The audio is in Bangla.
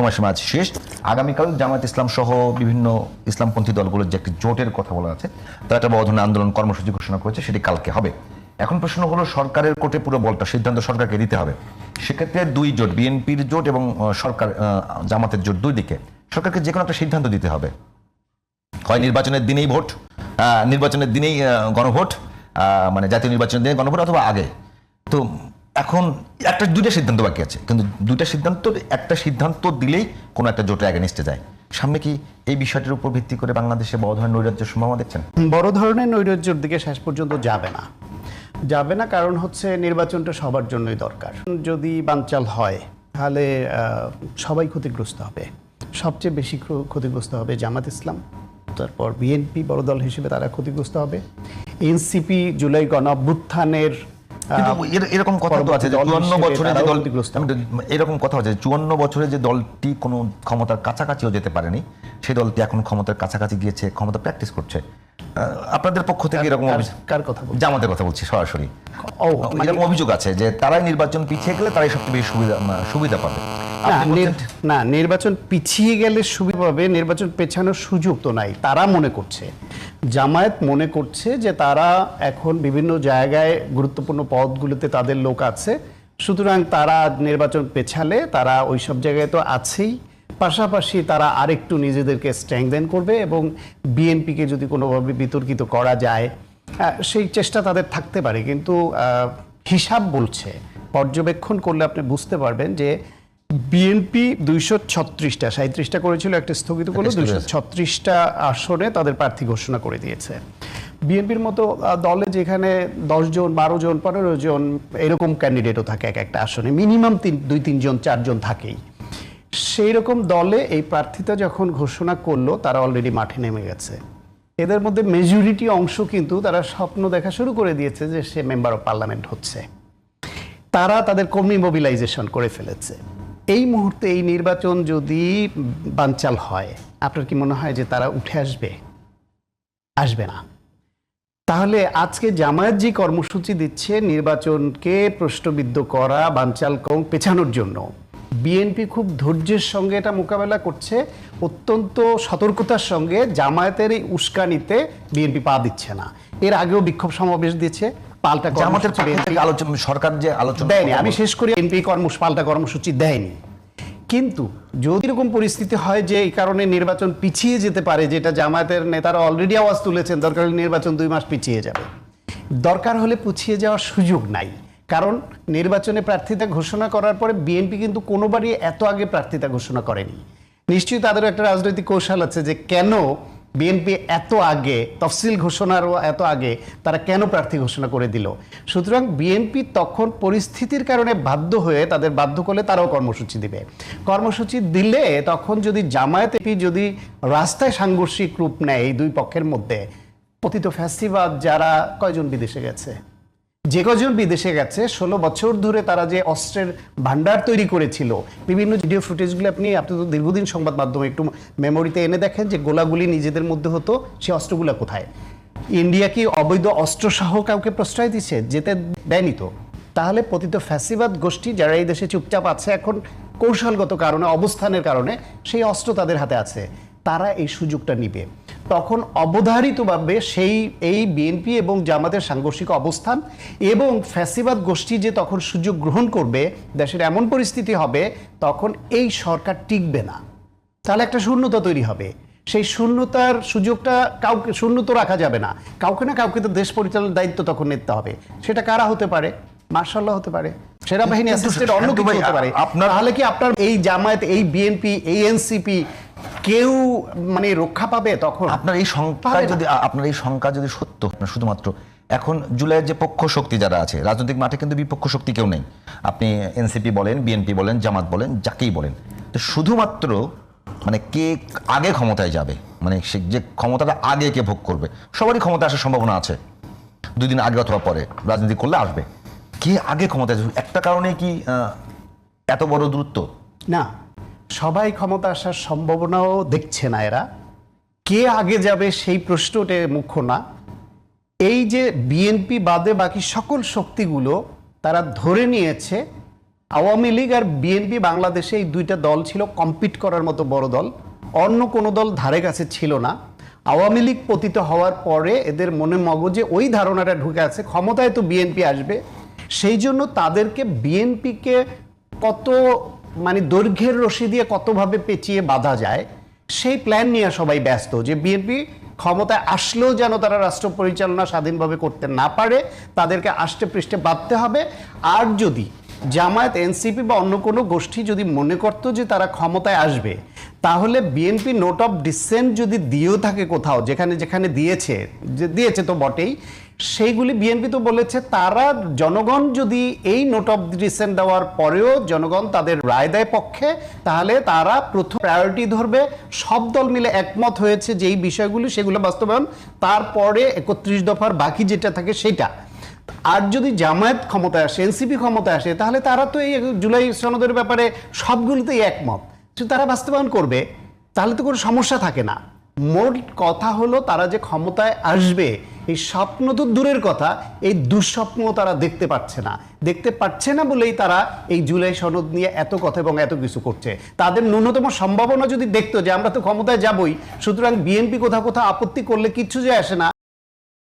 সময়সীমা আজ শেষ। আগামীকাল জামায়াত ইসলাম সহ বিভিন্ন ইসলামপন্থী দলগুলোর যে একটি জোটের কথা বলা আছে, তারা একটা বড় ধরনের আন্দোলন কর্মসূচি ঘোষণা করেছে, সেটি কালকে হবে। এখন প্রশ্ন হলো, সরকারের কোর্টে পুরো বলটা, সিদ্ধান্ত সরকারকে দিতে হবে। সেক্ষেত্রে দুই জোট, বিএনপির জোট এবং সরকার জামাতের জোট, দুই দিকে সরকারকে যে কোনো একটা সিদ্ধান্ত দিতে হবে। হয় নির্বাচনের দিনেই ভোট, নির্বাচনের দিনেই গণভোট, মানে জাতীয় নির্বাচনের দিনে গণভোট, অথবা আগে। তো এখন দুইটা সিদ্ধান্ত বাকি আছে, কিন্তু একটা সিদ্ধান্ত দিলেই কোনো একটা জোটের অ্যাগেনিস্টে যায়। সামনে কি এই বিষয়টির উপর ভিত্তি করে বাংলাদেশে বড় ধরনের নৈরাজ্যের সম্ভাবনা দেখছেন? বড় ধরনের নৈরাজ্যের দিকে শেষ পর্যন্ত যাবে না, কারণ হচ্ছে নির্বাচনটা সবার জন্যই দরকার। যদি বানচাল হয় তাহলে সবাই ক্ষতিগ্রস্ত হবে। সবচেয়ে বেশি ক্ষতিগ্রস্ত হবে জামাত ইসলাম, তারপর বিএনপি বড় দল হিসেবে তারা ক্ষতিগ্রস্ত হবে। এনসিপি জুলাই গণঅভ্যুত্থানের এরকম কথা তো আছে, 54 বছরে যে দল, এরকম কথা আছে 54 বছরে যে দলটি কোনো ক্ষমতার কাছাকাছিও যেতে পারেনি, সেই দলটি এখন ক্ষমতার কাছাকাছি গিয়েছে, ক্ষমতা প্র্যাকটিস করছে। আপনাদের পক্ষ থেকে এরকম কার কথা? জামাতের কথা বলছি সরাসরি। এরকম অভিযোগ আছে যে তারাই নির্বাচন পিছিয়ে গেলে তারাই সবচেয়ে বেশি সুবিধা পাবে। না, নির্বাচন পিছিয়ে গেলে সুবিধা পাবে, নির্বাচন পেছানোর সুযোগ তো নাই। তারা মনে করছে, জামায়াত মনে করছে যে তারা এখন বিভিন্ন জায়গায় গুরুত্বপূর্ণ পদগুলোতে তাদের লোক আছে, সুতরাং তারা নির্বাচন পেছালে তারা ওই সব জায়গায় তো আছেই, পাশাপাশি তারা আরেকটু নিজেদেরকে স্ট্রেংথেন করবে এবং বিএনপিকে যদি কোনোভাবে বিতর্কিত করা যায় সেই চেষ্টা তাদের থাকতে পারে। কিন্তু হিসাব বলছে, পর্যবেক্ষণ করলে আপনি বুঝতে পারবেন যে বিএনপি 236টা, 37টা করেছিল, একটা স্থগিত করলো, 236টা আসনে তাদের প্রার্থী ঘোষণা করে দিয়েছে। বিএনপির মতো দলে যেখানে 10 জন, 12 জন, 15 জন এরকম ক্যান্ডিডেটও থাকে এক একটা আসনে, মিনিমাম 2-3 জন, 4 জন থাকেই। সেই রকম দলে এই প্রার্থীতা যখন ঘোষণা করলো, তারা অলরেডি মাঠে নেমে গেছে। এদের মধ্যে মেজরিটি অংশ কিন্তু তারা স্বপ্ন দেখা শুরু করে দিয়েছে যে সে মেম্বার অফ পার্লামেন্ট হচ্ছে। তারা তাদের কর্মী মোবিলাইজেশন করে ফেলেছে। এই মুহূর্তে এই নির্বাচন যদি বানচাল হয়, আপনার কি মনে হয় যে তারা উঠে আসবে? আসবে না। তাহলে আজকে জামায়াত যে কর্মসূচি দিচ্ছে নির্বাচনকে প্রশ্নবিদ্ধ করা, বানচাল পেছানোর জন্য, বিএনপি খুব ধৈর্যের সঙ্গে এটা মোকাবেলা করছে, অত্যন্ত সতর্কতার সঙ্গে। জামায়াতের এই উস্কানিতে বিএনপি পা দিচ্ছে না। এর আগেও বিক্ষোভ সমাবেশ দিচ্ছে, পাল্টা সরকার যে আলোচনা দেয়নি। আমি শেষ করি, বিএনপি পাল্টা কর্মসূচি দেয়নি। কিন্তু যদি এরকম পরিস্থিতি হয় যে এই কারণে নির্বাচন পিছিয়ে যেতে পারে, যেটা জামায়াতের নেতারা অলরেডি আওয়াজ তুলেছেন, দরকার হলে নির্বাচন 2 মাস পিছিয়ে যাবে, দরকার হলে পিছিয়ে যাওয়ার সুযোগ নাই। কারণ নির্বাচনে প্রার্থিতা ঘোষণা করার পরে বিএনপি কিন্তু কোনোবারই এত আগে প্রার্থিতা ঘোষণা করেনি। নিশ্চয়ই তাদের একটা রাজনৈতিক কৌশল আছে যে কেন বিএনপি এত আগে, তফসিল ঘোষণারও এত আগে তারা কেন প্রার্থী ঘোষণা করে দিল। সুতরাং বিএনপি তখন পরিস্থিতির কারণে বাধ্য হয়ে, তাদের বাধ্য করলে তারাও কর্মসূচি দিবে। কর্মসূচি দিলে তখন যদি জামায়াত যদি রাস্তায় সাংঘর্ষিক রূপ নেয় এই দুই পক্ষের মধ্যে, পতিত ফ্যাসিবাদ যারা কয়জন বিদেশে গেছে, যে কজন বিদেশে গেছে, 16 বছর ধরে তারা যে অস্ত্রের ভান্ডার তৈরি করেছিল, বিভিন্ন ভিডিও ফুটেজগুলো আপনি তো দীর্ঘদিন সংবাদ মাধ্যমে একটু মেমোরিতে এনে দেখেন যে গোলাগুলি নিজেদের মধ্যে হতো, সেই অস্ত্রগুলো কোথায়? ইন্ডিয়া কি অবৈধ অস্ত্র সহ কাউকে প্রশ্রয় দিচ্ছে? যেতে দেয়নি তো। তাহলে পতিত ফ্যাসিবাদ গোষ্ঠী যারা এই দেশে চুপচাপ আছে এখন কৌশলগত কারণে, অবস্থানের কারণে সেই অস্ত্র তাদের হাতে আছে, তারা এই সুযোগটা নিবে। তখন অবধারিতভাবে এই বিএনপি এবং জামাতের সাংঘর্ষিক অবস্থান এবং ফ্যাসিবাদ গোষ্ঠী যে তখন সুযোগ গ্রহণ করবে, দেশের এমন পরিস্থিতি হবে তখন এই সরকার টিকবে না। তাহলে একটা শূন্যতা তৈরি হবে। সেই শূন্যতার সুযোগটা শূন্য তো রাখা যাবে না, কাউকে না কাউকে তো দেশ পরিচালনার দায়িত্ব তখন নিতে হবে। সেটা কারা হতে পারে? মার্শাল্লাহ হতে পারে, সেনাবাহিনী অ্যাসিস্টেন্ট, অন্য কিছু হতে পারে। তাহলে কি আপনার এই জামায়াত, এই বিএনপি, এই এনসিপি কেউ মানে রক্ষা পাবে তখন? আপনার এই সংখ্যা যদি সত্য, শুধুমাত্র এখন জুলাইয়ের যে পক্ষ শক্তি যারা আছে রাজনৈতিক মাঠে, কিন্তু বিপক্ষ শক্তি কেউ নেই। আপনি এনসিপি বলেন, বিএনপি বলেন, জামাত বলেন, যাকেই বলেন, তো শুধুমাত্র মানে কে আগে ক্ষমতায় যাবে, মানে সে যে ক্ষমতাটা আগে কে ভোগ করবে, সবারই ক্ষমতা আসার সম্ভাবনা আছে, 2 দিন আগে অথবা পরে রাজনীতি করলে আসবে। কে আগে ক্ষমতায় যাবে, একটা কারণে কি এত বড় দূরত্ব? না, সবাই ক্ষমতা আসার সম্ভাবনাও দেখছে না এরা। কে আগে যাবে সেই প্রশ্নটা মুখ্য না। এই যে বিএনপি বাদে বাকি সকল শক্তিগুলো তারা ধরে নিয়েছে আওয়ামী লীগ আর বিএনপি বাংলাদেশে এই দুইটা দল ছিল কম্পিট করার মতো বড় দল, অন্য কোনো দল ধারে কাছে ছিল না। আওয়ামী লীগ পতিত হওয়ার পরে এদের মনে মগজে ওই ধারণাটা ঢুকে আছে ক্ষমতায় তো বিএনপি আসবে, সেই জন্য তাদেরকে বিএনপিকে কত মানে দৈর্ঘ্যের রশি দিয়ে কতভাবে পেঁচিয়ে বাঁধা যায় সেই প্ল্যান নিয়ে সবাই ব্যস্ত, যে বিএনপি ক্ষমতায় আসলেও যেন তারা রাষ্ট্র পরিচালনা স্বাধীনভাবে করতে না পারে, তাদেরকে আষ্টে পৃষ্ঠে বাঁধতে হবে। আর যদি জামায়াত, এনসিপি বা অন্য কোনো গোষ্ঠী যদি মনে করতো যে তারা ক্ষমতায় আসবে, তাহলে বিএনপি নোট অফ ডিসেন্ট যদি দিয়েও থাকে কোথাও, যেখানে যেখানে দিয়েছে তো বটেই, সেইগুলি বিএনপি তো বলেছে তারা জনগণ যদি এই নোট অফ ডিসেন্ট দেওয়ার পরেও জনগণ তাদের রায় দেয় পক্ষে, তাহলে তারা প্রথম প্রায়োরিটি ধরবে। সব দল মিলে একমত হয়েছে যে এই বিষয়গুলি সেগুলো বাস্তবায়ন, তারপরে 31 দফার বাকি যেটা থাকে সেটা। আর যদি জামায়াত ক্ষমতায় আসে, এনসিপি ক্ষমতায় আসে, তাহলে তারা তো এই জুলাই সনদের ব্যাপারে সবগুলোতেই একমত, তো তারা বাস্তবায়ন করবে, তাহলে তো কোনো সমস্যা থাকে না। মোট কথা হলো তারা যে ক্ষমতায় আসবে এই স্বপ্ন তো দূরের কথা, এই দুঃস্বপ্ন তারা দেখতে পাচ্ছে না বলেই তারা এই জুলাই সনদ নিয়ে এত কথা এবং এত কিছু করছে। তাদের ন্যূনতম সম্ভাবনা যদি দেখতো যে আমরা তো ক্ষমতায় যাবই, সুতরাং বিএনপি কোথাও কোথাও আপত্তি করলে কিচ্ছু যায় আসে না,